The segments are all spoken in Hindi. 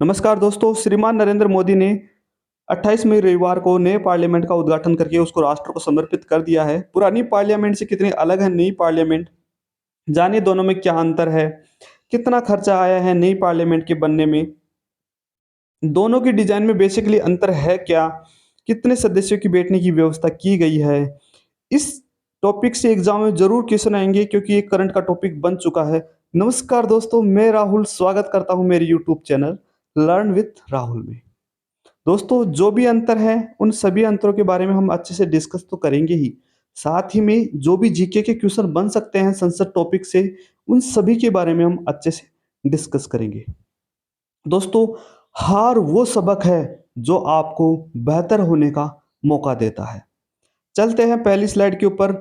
नमस्कार दोस्तों, श्रीमान नरेंद्र मोदी ने 28 मई रविवार को नए पार्लियामेंट का उद्घाटन करके उसको राष्ट्र को समर्पित कर दिया है। पुरानी पार्लियामेंट से कितनी अलग है नई पार्लियामेंट, जानिए दोनों में क्या अंतर है, कितना खर्चा आया है नई पार्लियामेंट के बनने में, दोनों की डिजाइन में बेसिकली अंतर है क्या, कितने सदस्यों की बैठने की व्यवस्था की गई है। इस टॉपिक से एग्जाम में जरूर क्वेश्चन आएंगे क्योंकि ये करंट का टॉपिक बन चुका है। नमस्कार दोस्तों, मैं राहुल स्वागत करता हूं मेरे YouTube channel learn with Rahul में। दोस्तों, जो भी अंतर है उन सभी अंतरों के बारे में हम अच्छे से डिस्कस तो करेंगे ही। साथ ही में जो भी जीके के क्वेश्चन बन सकते हैं संसद टॉपिक से, उन सभी के बारे में हम अच्छे से डिस्कस करेंगे। दोस्तों, हार वो सबक है जो आपको बेहतर होने का मौका देता है। चलते हैं पहली स्लाइड के ऊपर।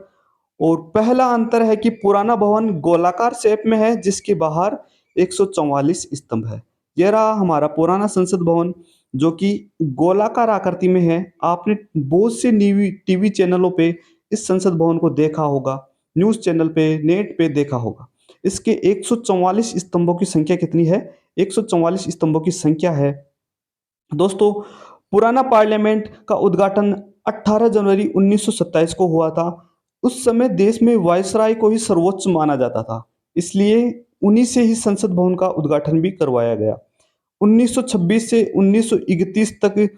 और पहला अंतर है कि पुराना भवन गोलाकार शेप में है जिसके बाहर 144 स्तंभ है। यह रहा हमारा पुराना संसद भवन जो कि गोलाकार आकृति में है। आपने बहुत से टीवी चैनलों पे इस संसद भवन को देखा होगा, न्यूज़ चैनल पे, नेट पे देखा होगा। इसके 144 स्तंभों की संख्या कितनी है? 144 स्तंभों की संख्या है। दोस्तों, पुराना पार्लियामेंट का उद्घाटन 18 जनवरी 1927 को हुआ था। उस समय देश में वायसराय को ही सर्वोच्च माना जाता था, इसलिए उन्हीं से ही संसद भवन का उद्घाटन भी करवाया गया। 1926 से 1931 तक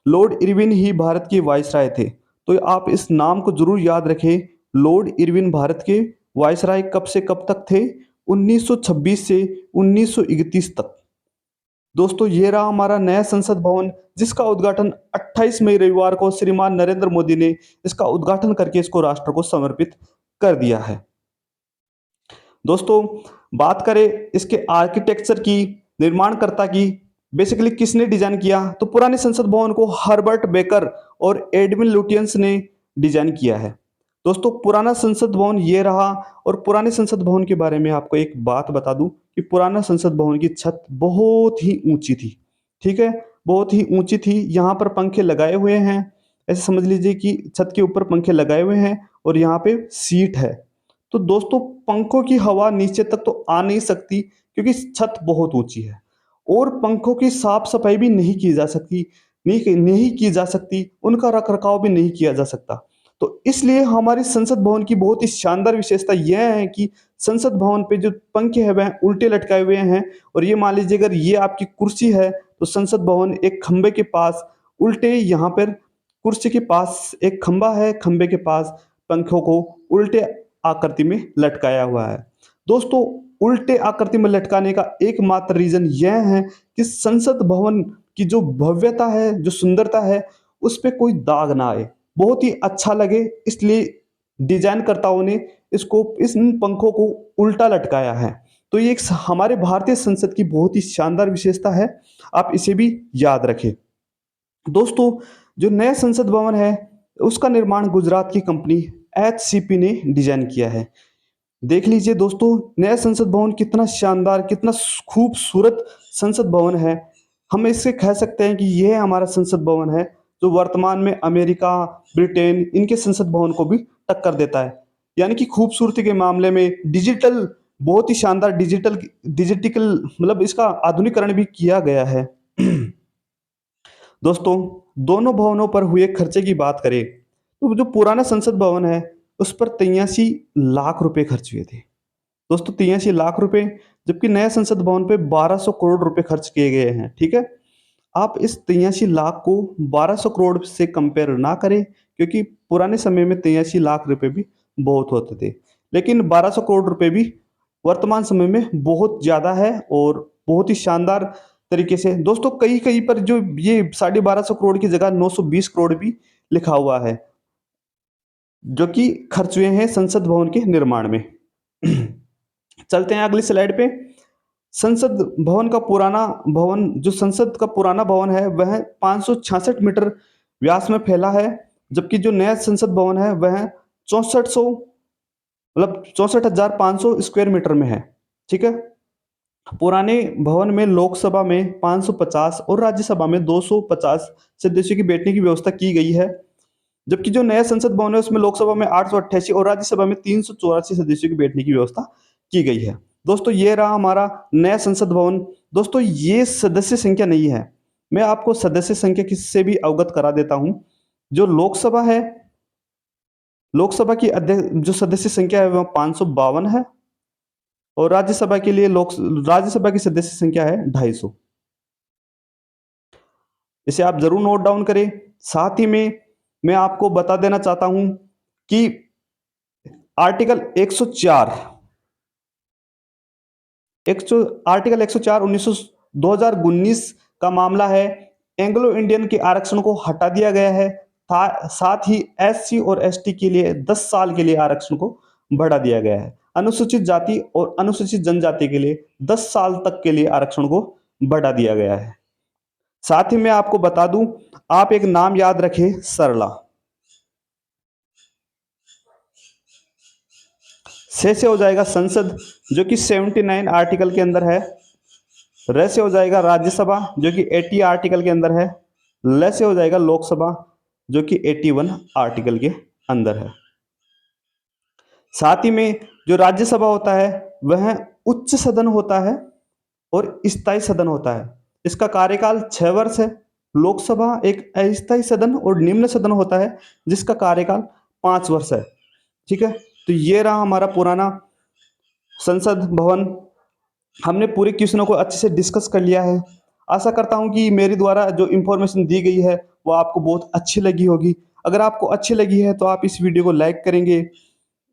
लॉर्ड इरविन ही भारत के वायसराय थे। तो आप इस नाम को जरूर याद रखें। लॉर्ड इरविन भारत के वायसराय कब से कब तक थे? 1926 से 1931 तक। दोस्तों, ये रहा हमारा नया संसद भवन जिसका उद्घाटन 28 मई रविवार को श्रीमान नरेंद्र मोदी ने इसका उद्घाटन करके इसको राष्ट्र को समर्पित कर दिया है। दोस्तों, बात करें इसके आर्किटेक्चर की, निर्माणकर्ता की, बेसिकली किसने डिजाइन किया, तो पुराने संसद भवन को हर्बर्ट बेकर और एडविन लुटियंस ने डिजाइन किया है। दोस्तों, पुराना संसद भवन ये रहा। और पुराने संसद भवन के बारे में आपको एक बात बता दूं कि पुराना संसद भवन की छत बहुत ही ऊंची थी। ठीक है, बहुत ही ऊंची थी। यहाँ पर पंखे लगाए हुए हैं, ऐसे समझ लीजिए कि छत के ऊपर पंखे लगाए हुए हैं और यहाँ पे सीट है। तो दोस्तों, पंखों की हवा नीचे तक तो आ नहीं सकती क्योंकि छत बहुत ऊंची है। और पंखों की साफ सफाई भी नहीं की जा सकती, नहीं की जा सकती, उनका रख रखाव भी नहीं किया जा सकता। तो इसलिए हमारे संसद भवन की बहुत ही शानदार विशेषता यह है कि संसद भवन पे जो पंखे हैं वह उल्टे लटकाए हुए हैं। और ये मान लीजिए अगर ये आपकी कुर्सी है तो संसद भवन एक खंबे के पास उल्टे, यहाँ पर कुर्सी के पास एक खंबा है, खंबे के पास पंखों को उल्टे आकृति में लटकाया हुआ है। दोस्तों, उल्टे आकृति में लटकाने का एकमात्र रीजन यह है कि संसद भवन की जो भव्यता है, जो सुंदरता है, उस पे कोई दाग ना आए, बहुत ही अच्छा लगे, इसलिए डिजाइनकर्ताओं ने इसको इन पंखों को उल्टा लटकाया है। तो ये एक हमारे भारतीय संसद की बहुत ही शानदार विशेषता है, आप इसे भी याद रखें। दोस्तों, जो नया संसद भवन है उसका निर्माण गुजरात की कंपनी एचसीपी ने डिजाइन किया है। देख लीजिए दोस्तों, नया संसद भवन कितना शानदार, कितना खूबसूरत संसद भवन है। हम इससे कह सकते हैं कि यह हमारा संसद भवन है जो वर्तमान में अमेरिका, ब्रिटेन, इनके संसद भवन को भी टक्कर देता है। यानी कि खूबसूरती के मामले में डिजिटल, बहुत ही शानदार डिजिटल मतलब इसका आधुनिकीकरण भी किया गया है। दोस्तों, दोनों भवनों पर हुए खर्चे की बात करें तो जो पुराना संसद भवन है उस पर 83 लाख रुपए खर्च हुए थे। दोस्तों, 83 लाख रुपए, जबकि नया संसद भवन पे 1200 करोड़ रुपए खर्च किए गए हैं। ठीक है, आप इस 83 लाख को 1200 करोड़ से कंपेयर ना करें क्योंकि पुराने समय में 83 लाख रुपए भी बहुत होते थे, लेकिन 1200 करोड़ रुपए भी वर्तमान समय में बहुत ज्यादा है और बहुत ही शानदार तरीके से। दोस्तों, कई कई पर जो ये 1250 करोड़ की जगह 920 करोड़ भी लिखा हुआ है जो कि खर्च हुए हैं संसद भवन के निर्माण में। चलते हैं अगली स्लाइड पे। संसद भवन का पुराना भवन, जो संसद का पुराना भवन है वह 566 मीटर व्यास में फैला है, जबकि जो नया संसद भवन है वह 6400 मतलब 64,500 स्क्वायर मीटर में है। ठीक है, पुराने भवन में लोकसभा में 550 और राज्यसभा में 250 सदस्यों की बैठने की व्यवस्था की गई है, जबकि जो नया संसद भवन है उसमें लोकसभा में 888 और राज्यसभा में 384 सदस्यों की बैठने की व्यवस्था की गई है। दोस्तों ये रहा हमारा नया संसद भवन। दोस्तों ये सदस्य संख्या नहीं है, मैं आपको सदस्य संख्या किससे भी अवगत करा देता हूं। जो लोकसभा है, लोकसभा की अध्यक्ष जो सदस्य संख्या है वह 552 है, और राज्यसभा के लिए राज्यसभा की सदस्य संख्या है 250। इसे आप जरूर नोट डाउन करें। साथ ही में मैं आपको बता देना चाहता हूं कि आर्टिकल 104 आर्टिकल 104 2019 का मामला है। एंग्लो इंडियन के आरक्षण को हटा दिया गया है। साथ ही एससी और एसटी के लिए 10 साल के लिए आरक्षण को बढ़ा दिया गया है। अनुसूचित जाति और अनुसूचित जनजाति के लिए 10 साल तक के लिए आरक्षण को बढ़ा दिया गया है। साथ ही मैं आपको बता दूं, आप एक नाम याद रखें, सरला। से हो जाएगा संसद, जो कि 79 आर्टिकल के अंदर है। र से हो जाएगा राज्यसभा, जो कि 80 आर्टिकल के अंदर है। ल से हो जाएगा लोकसभा, जो कि 81 आर्टिकल के अंदर है। साथ ही में जो राज्यसभा होता है वह उच्च सदन होता है और स्थायी सदन होता है। इसका कार्यकाल 6 वर्ष है। लोकसभा एक अस्थायी सदन और निम्न सदन होता है जिसका कार्यकाल 5 वर्ष है। ठीक है, तो ये रहा हमारा पुराना संसद भवन। हमने पूरे क्वेश्चनों को अच्छे से डिस्कस कर लिया है। आशा करता हूं कि मेरे द्वारा जो इंफॉर्मेशन दी गई है वो आपको बहुत अच्छी लगी होगी। अगर आपको अच्छी लगी है तो आप इस वीडियो को लाइक करेंगे,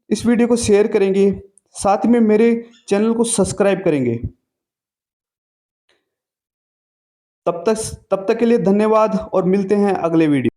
इस वीडियो को शेयर करेंगे, साथ में मेरे चैनल को सब्सक्राइब करेंगे। तब तक के लिए धन्यवाद और मिलते हैं अगले वीडियो।